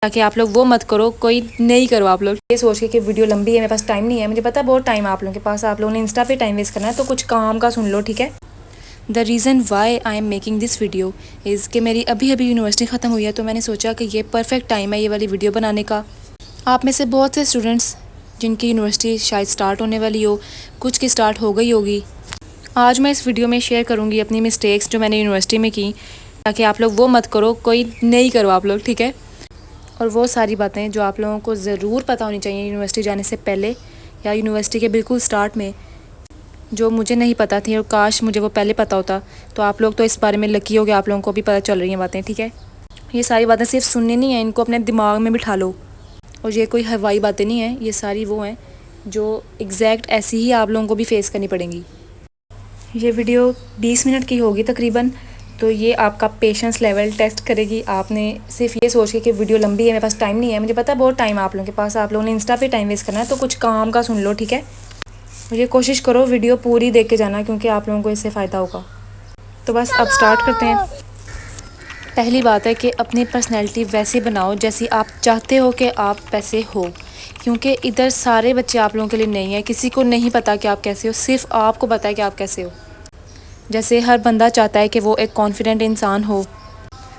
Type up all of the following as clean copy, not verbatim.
ताकि आप लोग वो मत करो, कोई नहीं करो आप लोग। ये सोच के कि वीडियो लंबी है, मेरे पास टाइम नहीं है, मुझे पता है बहुत टाइम है आप लोगों के पास, आप लोगों ने इंस्टा पे टाइम वेस्ट करना है, तो कुछ काम का सुन लो, ठीक है। The reason why I am making this video is कि मेरी अभी अभी यूनिवर्सिटी ख़त्म हुई है, तो मैंने सोचा कि ये परफेक्ट टाइम है ये वाली वीडियो बनाने का। आप में से बहुत से स्टूडेंट्स जिनकी यूनिवर्सिटी शायद स्टार्ट होने वाली हो, कुछ की स्टार्ट हो गई होगी, आज मैं इस वीडियो में शेयर करूँगी अपनी मिस्टेक्स जो मैंने यूनिवर्सिटी में की, ताकि आप लोग वो मत करो, कोई नहीं करो आप लोग, ठीक है। और वो सारी बातें जो आप लोगों को ज़रूर पता होनी चाहिए यूनिवर्सिटी जाने से पहले या यूनिवर्सिटी के बिल्कुल स्टार्ट में, जो मुझे नहीं पता थी और काश मुझे वो पहले पता होता। तो आप लोग तो इस बारे में लकी हो कि आप लोगों को भी पता चल रही हैं बातें, ठीक है। ये सारी बातें सिर्फ सुननी नहीं है, इनको अपने दिमाग में बिठा लो। और ये कोई हवाई बातें नहीं हैं, ये सारी वो हैं जो एग्जैक्ट ऐसी ही आप लोगों को भी फेस करनी पड़ेंगी। ये वीडियो 20 मिनट की होगी तकरीबन, तो ये आपका पेशेंस लेवल टेस्ट करेगी। आपने सिर्फ ये सोच के कि वीडियो लंबी है, मेरे पास टाइम नहीं है, मुझे पता है बहुत टाइम है आप लोगों के पास, आप लोगों ने इंस्टा पे टाइम वेस्ट करना है, तो कुछ काम का सुन लो, ठीक है। मुझे कोशिश करो वीडियो पूरी देख के जाना, क्योंकि आप लोगों को इससे फ़ायदा होगा। तो बस अब स्टार्ट करते हैं। पहली बात है कि अपनी पर्सनैलिटी वैसे बनाओ जैसी आप चाहते हो कि आप वैसे हो, क्योंकि इधर सारे बच्चे आप लोगों के लिए नहीं है, किसी को नहीं पता कि आप कैसे हो, सिर्फ आपको पता है कि आप कैसे हो। जैसे हर बंदा चाहता है कि वो एक कॉन्फिडेंट इंसान हो,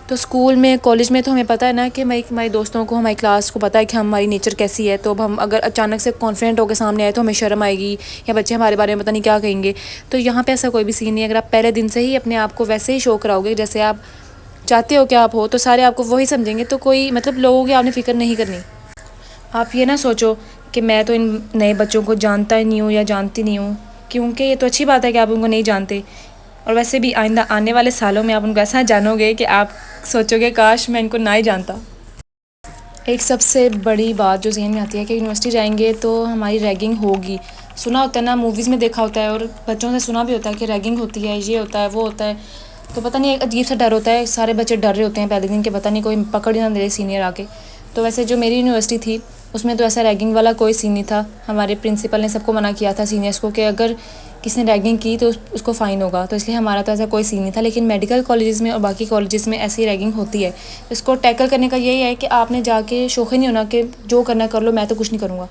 तो स्कूल में कॉलेज में तो हमें पता है ना कि हमारे दोस्तों को, हमारी क्लास को पता है कि हमारी नेचर कैसी है। तो अब हम अगर अचानक से कॉन्फिडेंट होकर सामने आए तो हमें शर्म आएगी या बच्चे हमारे बारे में पता नहीं क्या कहेंगे। तो यहाँ पे ऐसा कोई भी सीन नहीं है। अगर आप पहले दिन से ही अपने आप को वैसे ही शो कराओगे जैसे आप चाहते हो कि आप हो, तो सारे आपको वही समझेंगे। तो कोई मतलब लोगों की आपने फ़िक्र नहीं करनी। आप ये ना सोचो कि मैं तो इन नए बच्चों को जानता ही नहीं हूँ या जानती नहीं हूँ, क्योंकि ये तो अच्छी बात है कि आप उनको नहीं जानते। और वैसे भी आइंदा आने वाले सालों में आप उनको ऐसा जानोगे कि आप सोचोगे काश मैं इनको ना ही जानता। एक सबसे बड़ी बात जो जहन में आती है कि यूनिवर्सिटी जाएंगे तो हमारी रैगिंग होगी। सुना होता है ना, मूवीज़ में देखा होता है और बच्चों से सुना भी होता है कि रैगिंग होती है, ये होता है, वो होता है। तो पता नहीं एक अजीब सा डर होता है, सारे बच्चे डर रहे होते हैं पहले दिन के, पता नहीं कोई पकड़ ही ना दे सीनियर आके। तो वैसे जो मेरी यूनिवर्सिटी थी उसमें तो ऐसा रैगिंग वाला कोई सीन नहीं था। हमारे प्रिंसिपल ने सबको मना किया था सीनियर्स को कि अगर किसी ने रैगिंग की तो उसको फ़ाइन होगा, तो इसलिए हमारा तो ऐसा कोई सीन नहीं था। लेकिन मेडिकल कॉलेजेस में और बाकी कॉलेजेस में ऐसी रैगिंग होती है। इसको टैकल करने का यही है कि आपने जाके शौक़ी नहीं होना कि जो करना कर लो, मैं तो कुछ नहीं करूँगा।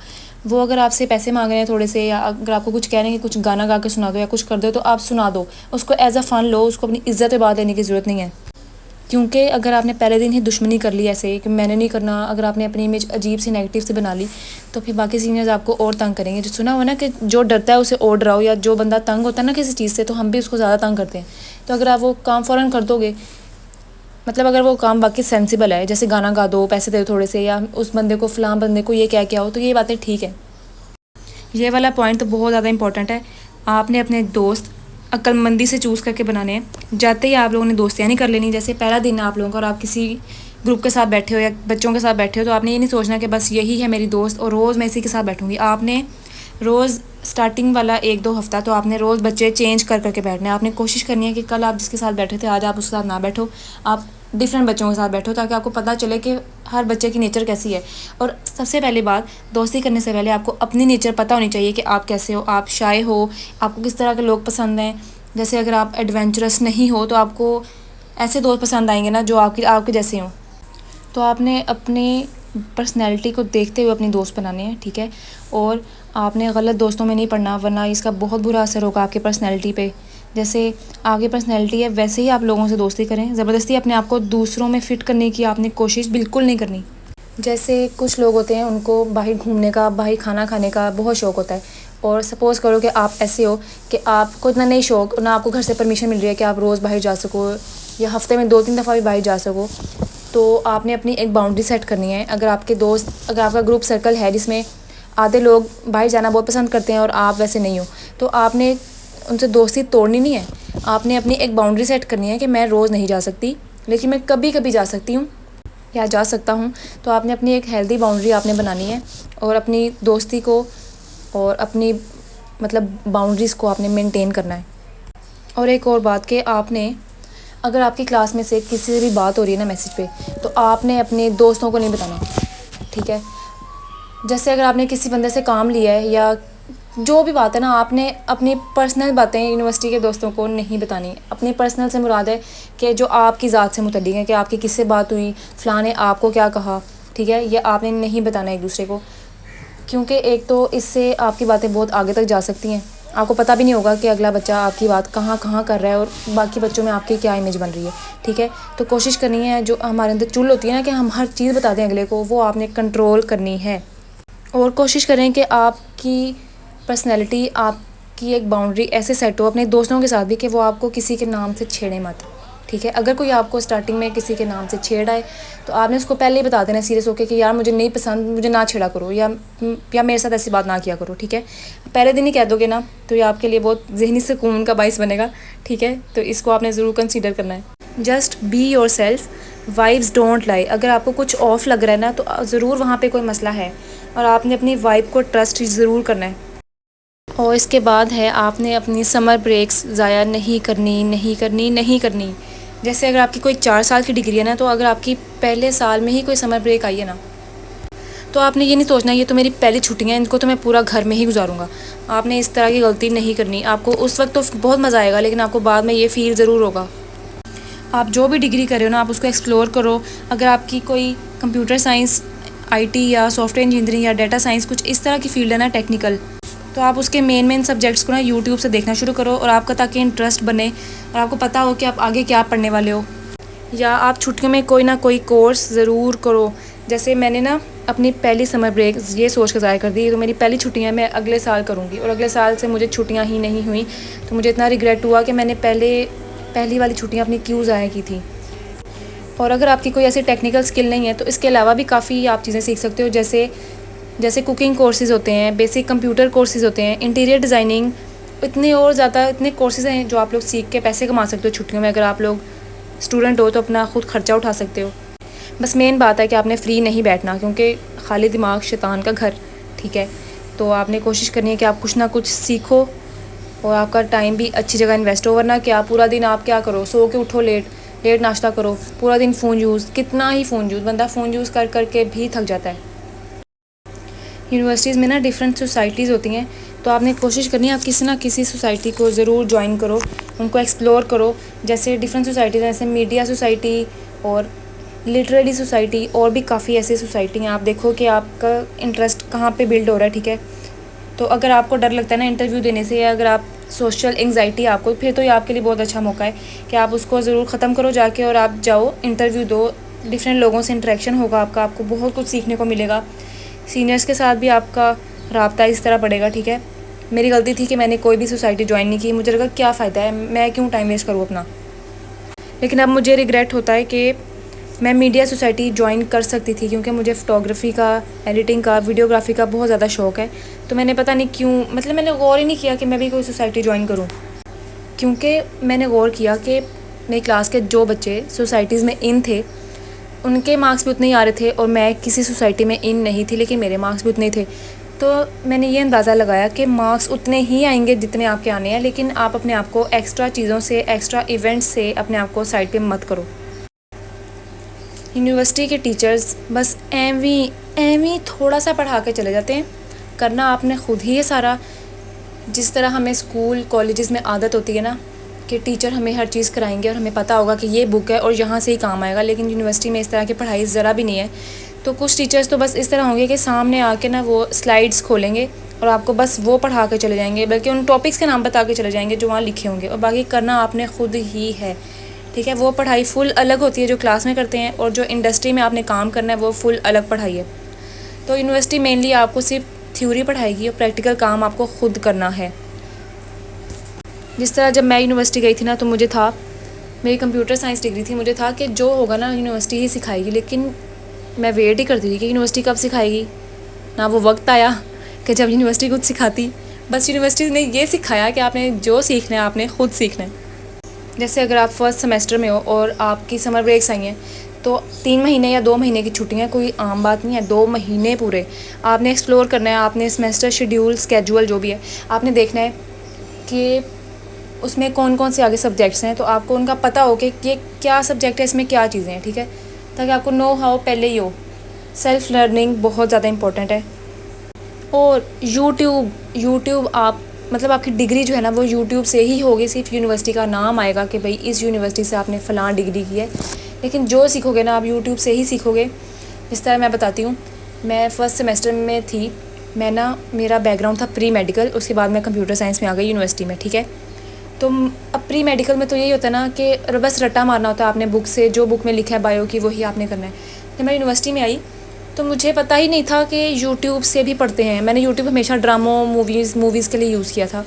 वो अगर आपसे पैसे मांग रहे हैं थोड़े से, या अगर आपको कुछ कह रहे हैं कि कुछ गाना गा के सुना दो या कुछ कर दो, तो आप सुना दो, उसको एज अ फ़न लो, उसको अपनी इज़्ज़त पे बात लेने की ज़रूरत नहीं है। क्योंकि अगर आपने पहले दिन ही दुश्मनी कर ली ऐसे कि मैंने नहीं करना, अगर आपने अपनी इमेज अजीब सी नेगेटिव से बना ली, तो फिर बाकी सीनियर्स आपको और तंग करेंगे। जो सुना हुआ ना कि जो डरता है उसे और डराओ, या जो बंदा तंग होता है ना किसी चीज़ से, तो हम भी उसको ज़्यादा तंग करते हैं। तो अगर आप वो काम फ़ौरन कर दोगे, मतलब अगर वो काम बाकी सेंसिबल है, जैसे गाना गा दो, पैसे दे दो थोड़े से, या उस बंदे को फ़लाँ बंदे को ये क्या क्या हो, तो ये बातें ठीक है। ये वाला पॉइंट तो बहुत ज़्यादा इंपॉर्टेंट है। आपने अपने दोस्त अक्लमंदी से चूज़ करके बनाने हैं। जाते ही आप लोगों ने दोस्तियाँ नहीं कर लेनी। जैसे पहला दिन है आप लोगों का और आप किसी ग्रुप के साथ बैठे हो या बच्चों के साथ बैठे हो, तो आपने ये नहीं सोचना कि बस यही है मेरी दोस्त और रोज़ मैं इसी के साथ बैठूँगी। आपने रोज़ स्टार्टिंग वाला 1-2 हफ़्ता तो आपने रोज़ बच्चे चेंज कर करके बैठना है। आपने कोशिश करनी है कि कल आप जिसके साथ बैठे थे आज आप उसके साथ ना बैठो, आप डिफरेंट बच्चों के साथ बैठो, ताकि आपको पता चले कि हर बच्चे की नेचर कैसी है। और सबसे पहली बात, दोस्ती करने से पहले आपको अपनी नेचर पता होनी चाहिए कि आप कैसे हो, आप शाय हो, आपको किस तरह के लोग पसंद हैं। जैसे अगर आप एडवेंचरस नहीं हो तो आपको ऐसे दोस्त पसंद आएंगे ना जो आपके जैसे हों। तो आपने अपनी पर्सनैलिटी को देखते हुए अपनी दोस्त बनाने हैं, ठीक है। और आपने गलत दोस्तों में नहीं पड़ना, वरना इसका बहुत बुरा असर होगा आपकी पर्सनैलिटी पे। जैसे आगे पर्सनैलिटी है वैसे ही आप लोगों से दोस्ती करें। ज़बरदस्ती अपने आप को दूसरों में फ़िट करने की आपने कोशिश बिल्कुल नहीं करनी। जैसे कुछ लोग होते हैं उनको बाहर घूमने का, बाहर खाना खाने का बहुत शौक़ होता है, और सपोज़ करो कि आप ऐसे हो कि आपको इतना नहीं शौक़, ना आपको घर से परमिशन मिल रही है कि आप रोज़ बाहर जा सको या हफ़्ते में 2-3 दफ़ा भी बाहर जा सको, तो आपने अपनी एक बाउंड्री सेट करनी है। अगर आपका ग्रुप सर्कल है जिसमें आधे लोग बाहर जाना बहुत पसंद करते हैं और आप वैसे नहीं हो, तो आपने उनसे दोस्ती तोड़नी नहीं है। आपने अपनी एक बाउंड्री सेट करनी है कि मैं रोज़ नहीं जा सकती, लेकिन मैं कभी कभी जा सकती हूँ या जा सकता हूँ। तो आपने अपनी एक हेल्दी बाउंड्री आपने बनानी है, और अपनी दोस्ती को और अपनी मतलब बाउंड्रीज़ को आपने मेंटेन करना है। और एक और बात कि आपने, अगर आपकी क्लास में से किसी से भी बात हो रही है ना मैसेज पे, तो आपने अपने दोस्तों को नहीं बताना, ठीक है। जैसे अगर आपने किसी बंदे से काम लिया है या जो भी बात है ना, आपने अपनी पर्सनल बातें यूनिवर्सिटी के दोस्तों को नहीं बतानी। अपनी पर्सनल से मुराद है कि जो आपकी ज़ात से मुतल्लिक़ है, कि आपकी किससे बात हुई, फ़लाँ ने आपको क्या कहा, ठीक है, ये आपने नहीं बताना एक दूसरे को, क्योंकि एक तो इससे आपकी बातें बहुत आगे तक जा सकती हैं। आपको पता भी नहीं होगा कि अगला बच्चा आपकी बात कहाँ कहाँ कर रहा है और बाकी बच्चों में आपकी क्या इमेज बन रही है। ठीक है, तो कोशिश करनी है, जो हमारे अंदर चुल होती है ना कि हम हर चीज़ बता दें अगले को, वो आपने कंट्रोल करनी है। और कोशिश करें कि आपकी पर्सनैलिटी, आपकी एक बाउंड्री ऐसे सेट हो अपने दोस्तों के साथ भी कि वो आपको किसी के नाम से छेड़े मत। ठीक है, अगर कोई आपको स्टार्टिंग में किसी के नाम से छेड़ आए तो आपने उसको पहले ही बता देना सीरियस होकर कि यार मुझे नहीं पसंद, मुझे ना छेड़ा करो, या मेरे साथ ऐसी बात ना किया करो। ठीक है, पहले दिन ही कह दोगे ना तो ये आपके लिए बहुत ज़हनी सुकून का बाइस बनेगा। ठीक है, तो इसको आपने ज़रूर कंसीडर करना है। Just be your self, vibes don't lie. अगर आपको कुछ ऑफ लग रहा है ना तो ज़रूर वहाँ पे कोई मसला है और आपने अपनी वाइब को ट्रस्ट ज़रूर करना है। और इसके बाद है, आपने अपनी समर ब्रेक्स ज़ाया नहीं करनी। जैसे अगर आपकी कोई 4 साल की डिग्री है ना, तो अगर आपकी पहले साल में ही कोई समर ब्रेक आई है ना, तो आपने ये नहीं सोचना ये तो मेरी पहली छुट्टियाँ हैं, इनको तो मैं पूरा घर में ही गुजारूंगा। आपने इस तरह की गलती नहीं करनी। आपको उस वक्त तो बहुत मज़ा आएगा, लेकिन आपको बाद में ये फील ज़रूर होगा। आप जो भी डिग्री कर रहे हो ना, आप उसको एक्सप्लोर करो। अगर आपकी कोई कंप्यूटर साइंस, IT या सॉफ्टवेयर इंजीनियरिंग या डाटा साइंस, कुछ इस तरह की फील्ड है ना टेक्निकल, तो आप उसके मेन सब्जेक्ट्स को ना यूट्यूब से देखना शुरू करो, और आपका ताकि इंटरेस्ट बने और आपको पता हो कि आप आगे क्या पढ़ने वाले हो। या आप छुट्टियों में कोई ना कोई कोर्स ज़रूर करो। जैसे मैंने ना अपनी पहली समर ब्रेक ये सोच कर ज़ाया कर दी, तो मेरी पहली छुट्टियां मैं अगले साल करूँगी, और अगले साल से मुझे छुट्टियां ही नहीं हुई। तो मुझे इतना रिग्रेट हुआ कि मैंने पहली वाली छुट्टियाँ अपनी क्यों ज़ाया की थी। और अगर आपकी कोई ऐसी टेक्निकल स्किल नहीं है तो इसके अलावा भी काफ़ी आप चीज़ें सीख सकते हो। जैसे कुकिंग कोर्सेज़ होते हैं, बेसिक कंप्यूटर कोर्सेज़ होते हैं, इंटीरियर डिज़ाइनिंग, इतने कोर्सेज़ हैं जो आप लोग सीख के पैसे कमा सकते हो छुट्टियों में। अगर आप लोग स्टूडेंट हो तो अपना खुद खर्चा उठा सकते हो। बस मेन बात है कि आपने फ्री नहीं बैठना, क्योंकि खाली दिमाग शैतान का घर। ठीक है, तो आपने कोशिश करनी है कि आप कुछ ना कुछ सीखो और आपका टाइम भी अच्छी जगह इन्वेस्ट हो। वरना क्या पूरा दिन आप क्या करो, सो के उठो, लेट नाश्ता करो, पूरा दिन फ़ोन यूज़, कितना ही फ़ोन यूज़, बंदा फ़ोन यूज़ कर के भी थक जाता है। यूनिवर्सिटीज़ में ना डिफरेंट सोसाइटीज़ होती हैं, तो आपने कोशिश करनी है आप किसी ना किसी सोसाइटी को ज़रूर ज्वाइन करो, उनको एक्सप्लोर करो। जैसे डिफरेंट सोसाइटीज़ हैं, जैसे मीडिया सोसाइटी और लिटरेरी सोसाइटी, और भी काफ़ी ऐसी सोसाइटी हैं। आप देखो कि आपका इंटरेस्ट कहाँ पे बिल्ड हो रहा है। ठीक है, तो अगर आपको डर लगता है ना इंटरव्यू देने से, या अगर आप सोशल एंग्जाइटी आपको, फिर तो ये आपके लिए बहुत अच्छा मौका है कि आप उसको ज़रूर ख़त्म करो जाके, और आप जाओ इंटरव्यू दो। डिफरेंट लोगों से इंटरेक्शन होगा आपको बहुत कुछ सीखने को मिलेगा। सीनियर्स के साथ भी आपका राब्ता इस तरह बढ़ेगा। ठीक है, मेरी गलती थी कि मैंने कोई भी सोसाइटी ज्वाइन नहीं की। मुझे लगा क्या फ़ायदा है, मैं क्यों टाइम वेस्ट करूँ अपना। लेकिन अब मुझे रिग्रेट होता है कि मैं मीडिया सोसाइटी ज्वाइन कर सकती थी, क्योंकि मुझे फ़ोटोग्राफी का, एडिटिंग का, वीडियोग्राफी का बहुत ज़्यादा शौक़ है। तो मैंने पता नहीं क्यों, मतलब मैंने गौर ही नहीं किया कि मैं भी कोई सोसाइटी ज्वाइन करूँ, क्योंकि मैंने गौर किया कि मेरी क्लास के जो बच्चे सोसाइटीज़ में इन थे उनके मार्क्स भी उतने ही आ रहे थे, और मैं किसी सोसाइटी में इन नहीं थी लेकिन मेरे मार्क्स भी उतने ही थे। तो मैंने ये अंदाज़ा लगाया कि मार्क्स उतने ही आएंगे जितने आपके आने हैं, लेकिन आप अपने आप को एक्स्ट्रा चीज़ों से, एक्स्ट्रा इवेंट्स से अपने आप को साइड पे मत करो। यूनिवर्सिटी के टीचर्स बस एवी थोड़ा सा पढ़ा के चले जाते हैं। करना आपने खुद ही है सारा। जिस तरह हमें स्कूल कॉलेजेस में आदत होती है ना कि टीचर हमें हर चीज़ कराएंगे और हमें पता होगा कि ये बुक है और यहाँ से ही काम आएगा, लेकिन यूनिवर्सिटी में इस तरह की पढ़ाई ज़रा भी नहीं है। तो कुछ टीचर्स तो बस इस तरह होंगे कि सामने आके ना वो स्लाइड्स खोलेंगे और आपको बस वो पढ़ा के चले जाएंगे, बल्कि उन टॉपिक्स के नाम बता के चले जाएंगे जो वहाँ लिखे होंगे, और बाकी करना आपने खुद ही है। ठीक है, वो पढ़ाई फुल अलग होती है जो क्लास में करते हैं, और जो इंडस्ट्री में आपने काम करना है वो फुल अलग पढ़ाई है। तो यूनिवर्सिटी मेनली आपको सिर्फ थ्योरी पढ़ाएगी और प्रैक्टिकल काम आपको खुद करना है। जिस तरह जब मैं यूनिवर्सिटी गई थी ना, तो मुझे था, मेरी कंप्यूटर साइंस डिग्री थी, मुझे था कि जो होगा ना यूनिवर्सिटी ही सिखाएगी। लेकिन मैं वेट ही करती थी कि यूनिवर्सिटी कब सिखाएगी। ना वो वक्त आया कि जब यूनिवर्सिटी कुछ सिखाती। बस यूनिवर्सिटी ने ये सिखाया कि आपने जो सीखना है आपने खुद सीखना है। जैसे अगर आप फर्स्ट सेमेस्टर में हो और आपकी समर ब्रेक्स आई हैं, तो 3 महीने या 2 महीने की छुट्टियाँ कोई आम बात नहीं है। 2 महीने पूरे आपने एक्सप्लोर करना है। आपने सेमेस्टर शेड्यूल, स्केड्यूल जो भी है, आपने देखना है कि उसमें कौन कौन से आगे सब्जेक्ट्स हैं, तो आपको उनका पता हो कि ये क्या सब्जेक्ट है, इसमें क्या चीज़ें हैं। ठीक है, ताकि आपको नो हाउ पहले ही हो। सेल्फ़ लर्निंग बहुत ज़्यादा इंपॉर्टेंट है। और यूट्यूब आप, मतलब आपकी डिग्री जो है ना वो यूट्यूब से ही होगी। सिर्फ यूनिवर्सिटी का नाम आएगा कि भाई इस यूनिवर्सिटी से आपने फ़लाँ डिग्री की है, लेकिन जो सीखोगे ना आप यूट्यूब से ही सीखोगे। इस तरह मैं बताती हूँ। मैं फ़र्स्ट सेमेस्टर में थी, मैं ना, मेरा बैकग्राउंड था प्री मेडिकल, उसके बाद मैं कंप्यूटर साइंस में आ गई यूनिवर्सिटी में, ठीक है। तो अब प्री मेडिकल में तो यही होता है ना कि बस रट्टा मारना होता है आपने बुक से, जो बुक में लिखा है बायो की वही आपने करना है। जब मैं यूनिवर्सिटी में आई तो मुझे पता ही नहीं था कि यूट्यूब से भी पढ़ते हैं। मैंने यूट्यूब हमेशा ड्रामों मूवीज़ के लिए यूज़ किया था।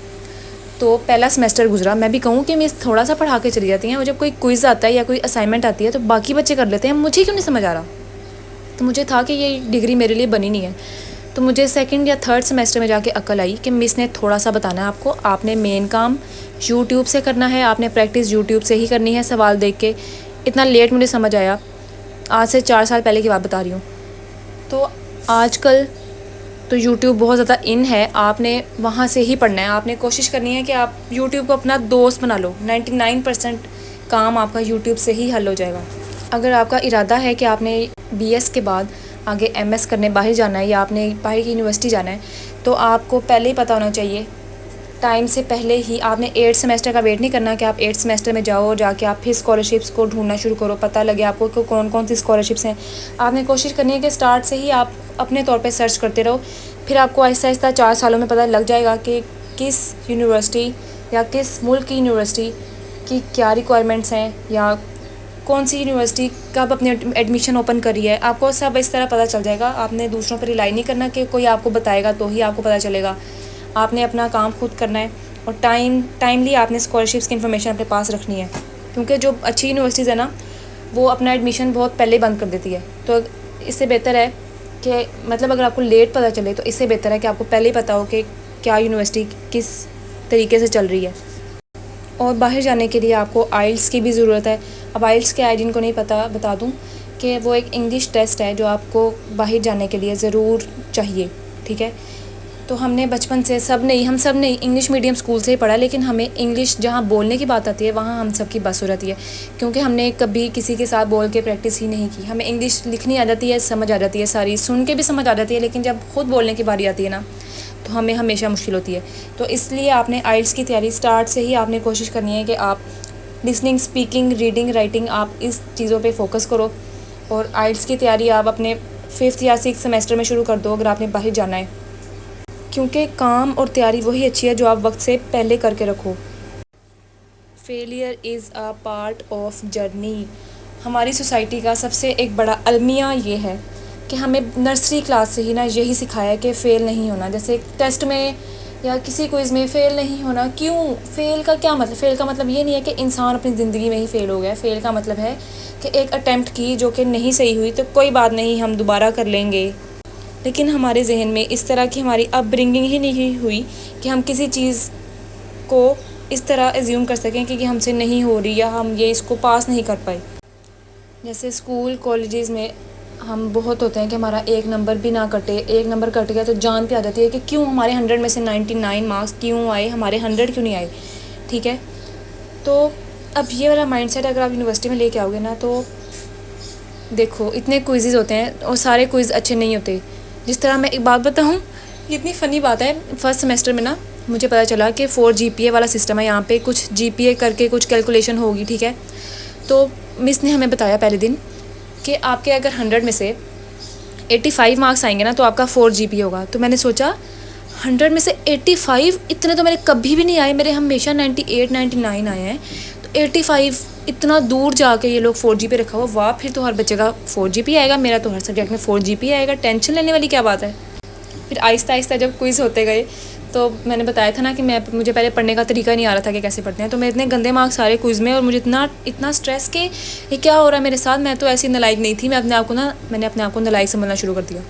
तो पहला सेमेस्टर गुजरा, मैं भी कहूँ कि मिस थोड़ा सा पढ़ा के चली जाती हैं, और जब कोई क्विज़ आता है या कोई असाइनमेंट आती है तो बाकी बच्चे कर लेते हैं, मुझे क्यों नहीं समझ आ रहा। तो मुझे था कि ये डिग्री मेरे लिए बनी नहीं है। तो मुझे सेकंड या थर्ड सेमेस्टर में जाके अक्ल आई कि मिस ने थोड़ा सा बताना है आपको, आपने मेन काम यूट्यूब से करना है, आपने प्रैक्टिस यूट्यूब से ही करनी है सवाल देख के। इतना लेट मुझे समझ आया, आज से 4 साल पहले की बात बता रही हूँ। तो आजकल तो यूट्यूब बहुत ज़्यादा इन है, आपने वहाँ से ही पढ़ना है। आपने कोशिश करनी है कि आप यूट्यूब को अपना दोस्त बना लो। 99% काम आपका यूट्यूब से ही हल हो जाएगा। अगर आपका इरादा है कि आपने BS के बाद आगे MS करने बाहर जाना है या आपने बाहर की यूनिवर्सिटी जाना है, तो आपको पहले ही पता होना चाहिए, टाइम से पहले ही। आपने 8 सेमेस्टर का वेट नहीं करना कि आप 8 सेमेस्टर में जाओ और जाके आप फिर स्कॉलरशिप्स को ढूंढना शुरू करो, पता लगे आपको कि कौन कौन सी स्कॉलरशिप्स हैं। आपने कोशिश करनी है कि स्टार्ट से ही आप अपने तौर पे सर्च करते रहो, फिर आपको आहिस्ता आहिस्ता 4 सालों में पता लग जाएगा कि किस यूनिवर्सिटी या किस मुल्क की यूनिवर्सिटी की क्या रिक्वायरमेंट्स हैं, या कौन सी यूनिवर्सिटी कब अपने एडमिशन ओपन करी है। आपको सब इस तरह पता चल जाएगा। आपने दूसरों पर रिलाई नहीं करना कि कोई आपको बताएगा तो ही आपको पता चलेगा। आपने अपना काम खुद करना है, और टाइमली आपने स्कॉलरशिप्स की इन्फॉर्मेशन अपने पास रखनी है, क्योंकि जो अच्छी यूनिवर्सिटीज़ है ना, वो अपना एडमिशन बहुत पहले बंद कर देती है। तो इससे बेहतर है कि मतलब अगर आपको लेट पता चले तो इससे बेहतर है कि आपको पहले ही पता हो कि क्या यूनिवर्सिटी किस तरीके से चल रही है। और बाहर जाने के लिए आपको आइल्स की भी ज़रूरत है। अब आइल्स क्या है, जिनको नहीं पता बता दूं कि वो एक इंग्लिश टेस्ट है जो आपको बाहर जाने के लिए ज़रूर चाहिए, ठीक है। तो हमने बचपन से हम सब ने इंग्लिश मीडियम स्कूल से ही पढ़ा, लेकिन हमें इंग्लिश जहाँ बोलने की बात आती है वहाँ हम सब की बस हो जाती है, क्योंकि हमने कभी किसी के साथ बोल के प्रैक्टिस ही नहीं की। हमें इंग्लिश लिखनी आ जाती है, समझ आ जाती है, सारी सुन के भी समझ आ जाती है, लेकिन जब खुद बोलने की बारी आती है ना, तो हमें हमेशा मुश्किल होती है। तो इसलिए आपने आइल्स की तैयारी स्टार्ट से ही आपने कोशिश करनी है कि आप लिसनिंग, स्पीकिंग, रीडिंग, राइटिंग, आप इस चीज़ों पे फोकस करो। और आइल्स की तैयारी आप अपने 5th या 6th सेमेस्टर में शुरू कर दो अगर आपने बाहर जाना है, क्योंकि काम और तैयारी वही अच्छी है जो आप वक्त से पहले करके रखो। Failure is a part of journey. हमारी सोसाइटी का सबसे एक बड़ा अलमिया ये है कि हमें नर्सरी क्लास से ही ना यही सिखाया कि फ़ेल नहीं होना। जैसे टेस्ट में या किसी क्विज़ में फ़ेल नहीं होना, क्यों? फ़ेल का क्या मतलब? फ़ेल का मतलब ये नहीं है कि इंसान अपनी ज़िंदगी में ही फ़ेल हो गया। फ़ेल का मतलब है कि एक अटैम्प्ट की जो कि नहीं सही हुई तो कोई बात नहीं, हम दोबारा कर लेंगे। लेकिन हमारे जहन में इस तरह की हमारी अपब्रिंगिंग ही नहीं हुई कि हम किसी चीज़ को इस तरह एज्यूम कर सकें कि हमसे नहीं हो रही या हम ये इसको पास नहीं कर पाए। जैसे स्कूल कॉलेजेस में हम बहुत होते हैं कि हमारा एक नंबर भी ना कटे, एक नंबर कट गया तो जान पे आ जाती है कि क्यों हमारे 100 में से 99 मार्क्स क्यों आए, हमारे 100 क्यों नहीं आए, ठीक है। तो अब ये वाला माइंडसेट अगर आप यूनिवर्सिटी में लेके आओगे ना, तो देखो इतने क्विज़ेस होते हैं और सारे क्विज़ अच्छे नहीं होते। जिस तरह मैं एक बात बताऊँ, इतनी फ़नी बात है, फर्स्ट सेमेस्टर में ना मुझे पता चला कि 4 GPA वाला सिस्टम है। यहाँ पे कुछ GPA करके कुछ कैलकुलेशन होगी, ठीक है। तो मिस ने हमें बताया पहले दिन कि आपके अगर 100 में से 85 मार्क्स आएंगे ना तो आपका 4 GPA होगा। तो मैंने सोचा 100 में से 85, इतने तो मेरे कभी भी नहीं आए, मेरे हमेशा 98 99 आए हैं। तो 85, इतना दूर जाके ये लोग 4 GPA रखा हुआ, वाह, फिर तो हर बच्चे का 4 GPA आएगा, मेरा तो हर सब्जेक्ट में 4 GPA आएगा, टेंशन लेने वाली क्या बात है। फिर आहिस्ता आहिस्ता जब क्विज़ होते गए तो मैंने बताया था ना कि मुझे पहले पढ़ने का तरीका नहीं आ रहा था कि कैसे पढ़ते हैं। तो मेरे इतने गंदे मार्क्स सारे क्विज़ में, और मुझे इतना स्ट्रेस कि ये क्या हो रहा है मेरे साथ। मैं तो ऐसी नालायक नहीं थी, मैंने अपने आप को नालायक समझना शुरू कर दिया।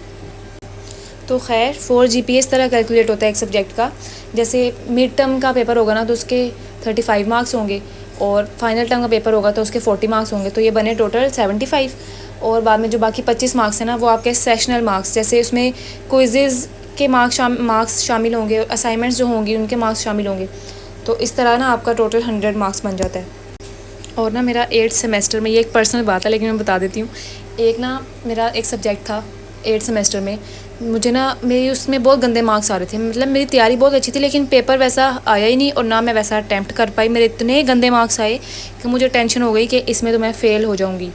तो खैर 4 GPA इस तरह कैलकुलेट होता है एक सब्जेक्ट का। जैसे मिड टर्म का पेपर होगा ना तो उसके 35 मार्क्स होंगे, और फाइनल टर्म का पेपर होगा तो उसके 40 मार्क्स होंगे, तो ये बने टोटल 75। और बाद में जो बाकी 25 मार्क्स हैं ना, वो आपके सेशनल मार्क्स, जैसे उसमें क्विज़ेज़ के मार्क्स शामिल होंगे, असाइनमेंट्स जो होंगी उनके मार्क्स शामिल होंगे। तो इस तरह ना आपका टोटल 100 मार्क्स बन जाता है। और ना मेरा 8th सेमेस्टर में, ये एक पर्सनल बात है लेकिन मैं बता देती हूँ, एक ना मेरा एक सब्जेक्ट था 8th सेमेस्टर में, मुझे ना मेरी उसमें बहुत गंदे मार्क्स आ रहे थे। मतलब मेरी तैयारी बहुत अच्छी थी लेकिन पेपर वैसा आया ही नहीं, और ना मैं वैसा अटैम्प्ट कर पाई। मेरे इतने गंदे मार्क्स आए कि मुझे टेंशन हो गई कि इसमें तो मैं फ़ेल हो जाऊँगी।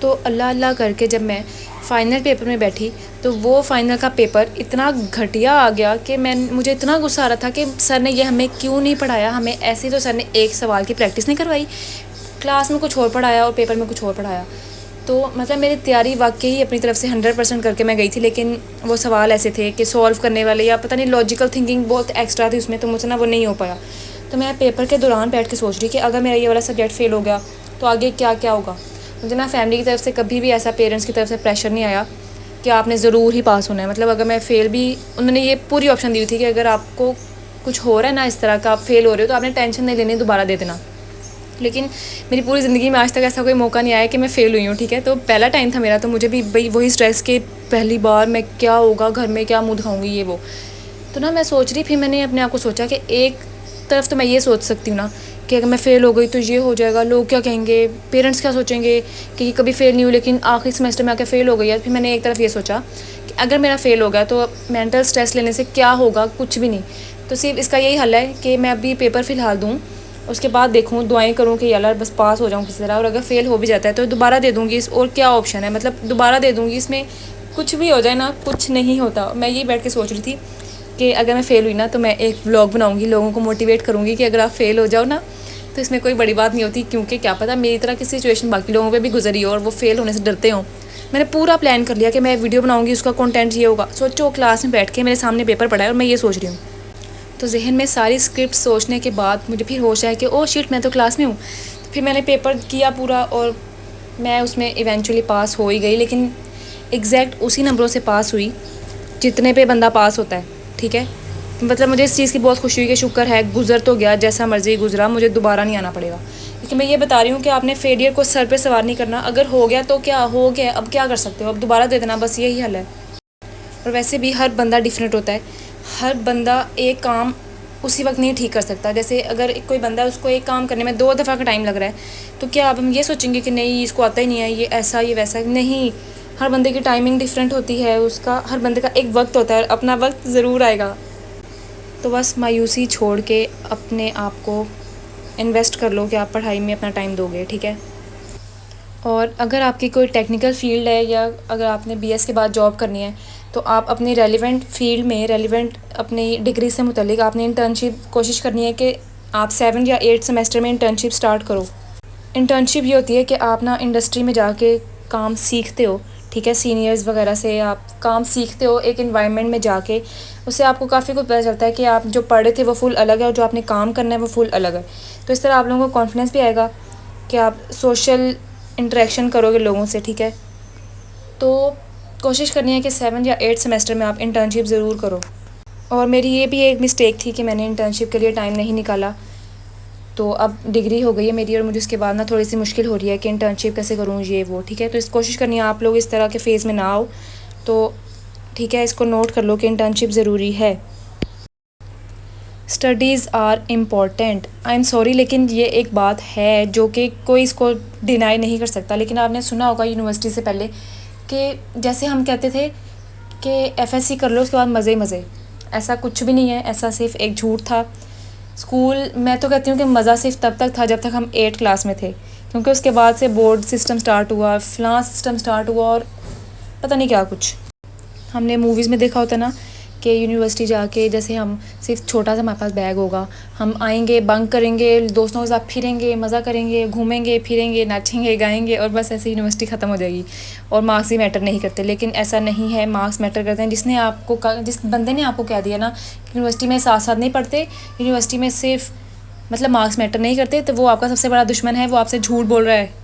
तो अल्लाह अल्लाह करके जब मैं फ़ाइनल पेपर में बैठी तो वो फ़ाइनल का पेपर इतना घटिया आ गया कि मुझे इतना गुस्सा आ रहा था कि सर ने ये हमें क्यों नहीं पढ़ाया, हमें ऐसे तो सर ने एक सवाल की प्रैक्टिस नहीं करवाई, क्लास में कुछ और पढ़ाया और पेपर में कुछ और पढ़ाया। तो मतलब मेरी तैयारी वाकई ही अपनी तरफ से 100% करके मैं गई थी, लेकिन वो सवाल ऐसे थे कि सॉल्व करने वाले या पता नहीं लॉजिकल थिंकिंग बहुत एक्स्ट्रा थी उसमें, तो मुझसे ना वो नहीं हो पाया। तो मैं पेपर के दौरान बैठ के सोच रही कि अगर मेरा ये वाला सब्जेक्ट फ़ेल हो गया तो आगे क्या क्या होगा। मुझे ना फैमिली की तरफ से कभी भी ऐसा, पेरेंट्स की तरफ से प्रेशर नहीं आया कि आपने ज़रूर ही पास होना है। मतलब अगर मैं फ़ेल भी, उन्होंने ये पूरी ऑप्शन दी हुई थी कि अगर आपको कुछ हो रहा है ना इस तरह का, आप फ़ेल हो रहे हो, तो आपने टेंशन नहीं लेनी, दोबारा दे देना। लेकिन मेरी पूरी ज़िंदगी में आज तक ऐसा कोई मौका नहीं आया कि मैं फ़ेल हुई हूँ, ठीक है। तो पहला टाइम था मेरा, तो मुझे भी भाई वही स्ट्रेस के पहली बार मैं क्या होगा, घर में क्या मुँह दिखाऊँगी, ये वो। तो ना मैं सोच रही, फिर मैंने अपने आप को सोचा कि एक तरफ तो मैं ये सोच सकती हूँ ना कि अगर मैं फ़ेल हो गई तो ये हो जाएगा, लोग क्या कहेंगे, पेरेंट्स क्या सोचेंगे कि कभी फ़ेल नहीं हुई लेकिन आखिरी सेमेस्टर में आकर फ़ेल हो गई है। फिर मैंने एक तरफ ये सोचा कि अगर मेरा फ़ेल हो गया तो मेंटल स्ट्रेस लेने से क्या होगा, कुछ भी नहीं। तो सिर्फ इसका यही हल है कि मैं अभी पेपर फ़िलहाल दूँ, उसके बाद देखूँ, दुआएं करूँ कि यार बस पास हो जाऊँ किसी तरह, और अगर फ़ेल हो भी जाता है तो दोबारा दे दूँगी। इस और क्या ऑप्शन है, मतलब दोबारा दे दूँगी, इसमें कुछ भी हो जाए ना, कुछ नहीं होता। मैं ये बैठ के सोच रही थी कि अगर मैं फ़ेल हुई ना तो मैं एक व्लॉग बनाऊँगी, लोगों को मोटिवेट करूँगी कि अगर आप फ़ेल हो जाओ ना तो इसमें कोई बड़ी बात नहीं होती, क्योंकि क्या पता मेरी तरह की सिचुएशन बाकी लोगों पे भी गुजरी हो और वो फ़ेल होने से डरते हों। मैंने पूरा प्लान कर लिया कि मैं वीडियो बनाऊँगी, उसका कंटेंट ये होगा। सोचो क्लास में बैठ के मेरे सामने पेपर पड़ा है और मैं ये सोच रही हूँ। तो जहन में सारी स्क्रिप्ट सोचने के बाद मुझे फिर होश आया कि ओह शिट, मैं तो क्लास में हूँ। फिर मैंने पेपर किया पूरा और मैं उसमें इवेंचुअली पास हो ही गई, लेकिन एग्जैक्ट उसी नंबरों से पास हुई जितने पे बंदा पास होता है, ठीक है। मतलब मुझे इस चीज़ की बहुत खुशी हुई कि शुक्र है, गुजर तो गया, जैसा मर्जी गुजरा, मुझे दोबारा नहीं आना पड़ेगा। लेकिन मैं ये बता रही हूँ कि आपने फेलियर को सर पे सवार नहीं करना। अगर हो गया तो क्या हो गया, अब क्या कर सकते हो, अब दोबारा दे देना, बस यही हल है। और वैसे भी हर बंदा डिफरेंट होता है, हर बंदा एक काम उसी वक्त नहीं ठीक कर सकता। जैसे अगर कोई बंदा, उसको एक काम करने में 2 दफ़ा का टाइम लग रहा है, तो क्या अब हम ये सोचेंगे कि नहीं इसको आता ही नहीं है, ये ऐसा ये वैसा, नहीं। हर बंदे की टाइमिंग डिफरेंट होती है, उसका हर बंदे का एक वक्त होता है, अपना वक्त ज़रूर आएगा। तो बस मायूसी छोड़ के अपने आप को इन्वेस्ट कर लो कि आप पढ़ाई में अपना टाइम दोगे, ठीक है। और अगर आपकी कोई टेक्निकल फ़ील्ड है या अगर आपने बीएस के बाद जॉब करनी है, तो आप अपनी रेलिवेंट फ़ील्ड में, रेलिवेंट अपनी डिग्री से मुतल्लिक आपने इंटर्नशिप कोशिश करनी है कि आप 7 या 8 सेमेस्टर में इंटर्नशिप स्टार्ट करो। इंटर्नशिप ये होती है कि आप ना इंडस्ट्री में जाके काम सीखते हो, ठीक है। सीनियर्स वगैरह से आप काम सीखते हो एक एनवायरनमेंट में जाके, उससे आपको काफ़ी कुछ पता चलता है कि आप जो पढ़े थे वो फुल अलग है और जो आपने काम करना है वो फुल अलग है। तो इस तरह आप लोगों को कॉन्फिडेंस भी आएगा कि आप सोशल इंटरेक्शन करोगे लोगों से, ठीक है। तो कोशिश करनी है कि 7 या 8 सेमेस्टर में आप इंटर्नशिप ज़रूर करो। और मेरी ये भी एक मिस्टेक थी कि मैंने इंटर्नशिप के लिए टाइम नहीं निकाला। तो अब डिग्री हो गई है मेरी और मुझे उसके बाद ना थोड़ी सी मुश्किल हो रही है कि इंटर्नशिप कैसे करूँ, ये वो, ठीक है। तो इस कोशिश करनी है आप लोग इस तरह के फ़ेज़ में ना आओ, तो ठीक है, इसको नोट कर लो कि इंटर्नशिप ज़रूरी है। Studies are important, I am sorry, लेकिन ये एक बात है जो कि कोई इसको डिनाई नहीं कर सकता। लेकिन आपने सुना होगा यूनिवर्सिटी से पहले कि जैसे हम कहते थे कि एफएससी कर लो उसके बाद मज़े मज़े, ऐसा कुछ भी नहीं है, ऐसा सिर्फ एक झूठ था। स्कूल, मैं तो कहती हूँ कि मज़ा सिर्फ तब तक था जब तक हम 8 क्लास में थे, क्योंकि उसके बाद से बोर्ड सिस्टम स्टार्ट हुआ, फ़लाँ सिस्टम स्टार्ट हुआ और पता नहीं क्या कुछ। हमने मूवीज़ में देखा होता ना कि यूनिवर्सिटी जाके जैसे हम सिर्फ छोटा सा हमारे पास बैग होगा, हम आएंगे, बंक करेंगे, दोस्तों के साथ फिरेंगे, मज़ा करेंगे, घूमेंगे फिरेंगे, नाचेंगे गाएंगे और बस ऐसे यूनिवर्सिटी ख़त्म हो जाएगी और मार्क्स ही मैटर नहीं करते। लेकिन ऐसा नहीं है, मार्क्स मैटर करते हैं। जिस बंदे ने आपको कह दिया ना यूनिवर्सिटी में साथ साथ नहीं पढ़ते, यूनिवर्सिटी में सिर्फ मतलब मार्क्स मैटर नहीं करते, तो वो आपका सबसे बड़ा दुश्मन है, वो आपसे झूठ बोल रहा है।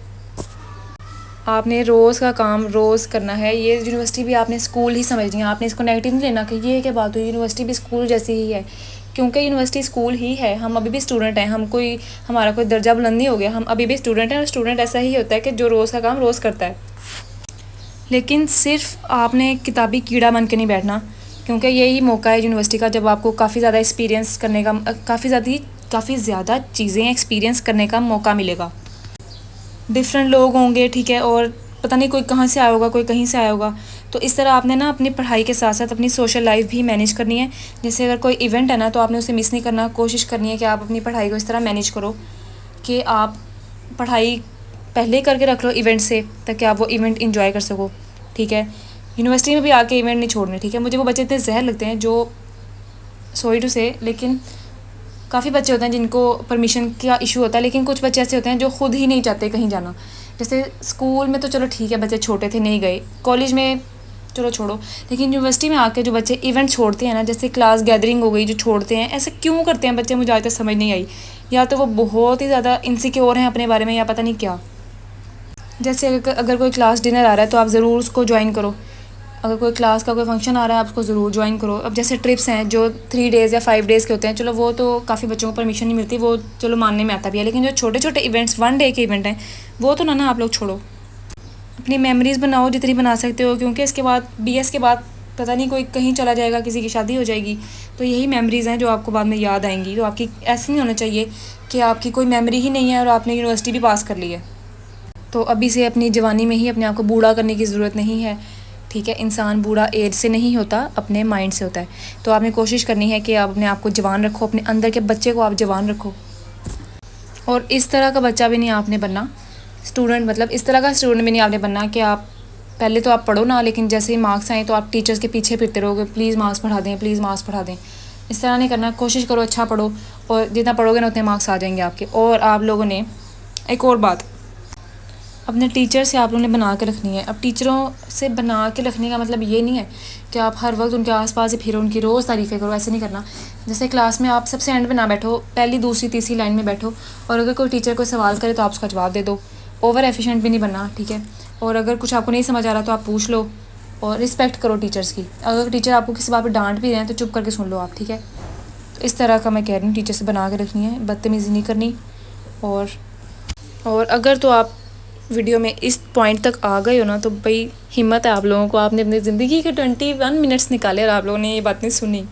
आपने रोज़ का काम रोज़ करना है। ये यूनिवर्सिटी भी आपने स्कूल ही समझनी है, आपने इसको नेगेटिव नहीं लेना कि ये क्या बात हुई, यूनिवर्सिटी भी स्कूल जैसी ही है, क्योंकि यूनिवर्सिटी स्कूल ही है। हम अभी भी स्टूडेंट हैं, हमारा कोई दर्जा बुलंद नहीं हो गया, हम अभी भी स्टूडेंट हैं। और स्टूडेंट ऐसा ही होता है कि जो रोज़ का काम रोज़ करता है। लेकिन सिर्फ आपने किताबी कीड़ा बन के नहीं बैठना, क्योंकि यही मौका है यूनिवर्सिटी का जब आपको काफ़ी ज़्यादा एक्सपीरियंस करने का, काफ़ी ज़्यादा चीज़ें एक्सपीरियंस करने का मौका मिलेगा। डिफरेंट लोग होंगे, ठीक है, और पता नहीं कोई कहाँ से आया होगा, कोई कहीं से आया होगा। तो इस तरह आपने ना अपनी पढ़ाई के साथ साथ अपनी सोशल लाइफ भी मैनेज करनी है। जैसे अगर कोई इवेंट है ना तो आपने उसे मिस नहीं करना। कोशिश करनी है कि आप अपनी पढ़ाई को इस तरह मैनेज करो कि आप पढ़ाई पहले करके रख लो इवेंट से, ताकि आप वो इवेंट इंजॉय कर सको। ठीक है। यूनिवर्सिटी में भी आके इवेंट नहीं छोड़ने, ठीक है। मुझे वो बच्चे इतने जहर लगते हैं जो सॉरी टू से, लेकिन काफ़ी बच्चे होते हैं जिनको परमिशन का इशू होता है, लेकिन कुछ बच्चे ऐसे होते हैं जो खुद ही नहीं चाहते कहीं जाना। जैसे स्कूल में तो चलो ठीक है, बच्चे छोटे थे नहीं गए, कॉलेज में चलो छोड़ो, लेकिन यूनिवर्सिटी में आके जो बच्चे इवेंट छोड़ते हैं ना, जैसे क्लास गैदरिंग हो गई जो छोड़ते हैं, ऐसे क्यों करते हैं बच्चे, मुझे आज तक समझ नहीं आई। या तो वो बहुत ही ज़्यादा इनसिक्योर हैं अपने बारे में, या पता नहीं क्या। जैसे अगर कोई क्लास डिनर आ रहा है तो आप ज़रूर उसको ज्वाइन करो, अगर कोई क्लास का कोई फंक्शन आ रहा है आप उसको ज़रूर ज्वाइन करो। अब जैसे ट्रिप्स हैं जो 3 डेज़ या 5 डेज़ के होते हैं, चलो वो तो काफ़ी बच्चों को परमिशन नहीं मिलती, वो चलो मानने में आता भी है, लेकिन जो छोटे छोटे इवेंट्स 1 डे के इवेंट हैं वो तो ना आप लोग छोड़ो। अपनी मेमोरीज़ बनाओ जितनी बना सकते हो, क्योंकि इसके बाद BS के बाद पता नहीं कोई कहीं चला जाएगा, किसी की शादी हो जाएगी, तो यही मेमोरीज़ हैं जो आपको बाद में याद आएंगी। तो आपकी ऐसे नहीं होना चाहिए कि आपकी कोई मेमोरी ही नहीं है और आपने यूनिवर्सिटी भी पास कर ली है। तो अभी से अपनी जवानी में ही अपने आप को बूढ़ा करने की ज़रूरत नहीं है, ठीक है। इंसान बूढ़ा एज से नहीं होता, अपने माइंड से होता है। तो आपने कोशिश करनी है कि आप अपने आप को जवान रखो, अपने अंदर के बच्चे को आप जवान रखो। और इस तरह का बच्चा भी नहीं आपने बनना, स्टूडेंट मतलब इस तरह का स्टूडेंट भी नहीं आपने बनना कि आप पहले तो आप पढ़ो ना, लेकिन जैसे ही मार्क्स आए तो आप टीचर्स के पीछे फिरते रहोगे, प्लीज़ मार्क्स बढ़ा दें, प्लीज़ मार्क्स बढ़ा दें। इस तरह नहीं करना, कोशिश करो अच्छा पढ़ो, और जितना पढ़ोगे ना उतने मार्क्स आ जाएंगे आपके। और आप लोगों ने एक और बात, अपने टीचर से आप लोगों ने बना के रखनी है। अब टीचरों से बना के रखने का मतलब ये नहीं है कि आप हर वक्त उनके आसपास ही फिरो, उनकी रोज़ तारीफ़ें करो, ऐसे नहीं करना। जैसे क्लास में आप सबसे एंड में ना बैठो, पहली दूसरी तीसरी लाइन में बैठो, और अगर कोई टीचर कोई सवाल करे तो आप उसका जवाब दे दो। ओवर एफिशिएंट भी नहीं बनना, ठीक है। और अगर कुछ आपको नहीं समझ आ रहा तो आप पूछ लो, और रिस्पेक्ट करो टीचर्स की। अगर टीचर आपको किसी बात पर डांट भी रहे हैं तो चुप करके सुन लो आप, ठीक है। तो इस तरह का मैं कह रही हूँ, टीचर से बना के रखनी है, बदतमीज़ी नहीं करनी। और अगर तो आप वीडियो में इस पॉइंट तक आ गए हो ना, तो भाई हिम्मत है आप लोगों को, आपने अपनी ज़िंदगी के 21 मिनट्स निकाले और आप लोगों ने ये बात नहीं सुनी।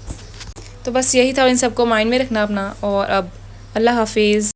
तो बस यही था, इन सबको माइंड में रखना अपना। और अब अल्लाह हाफिज़।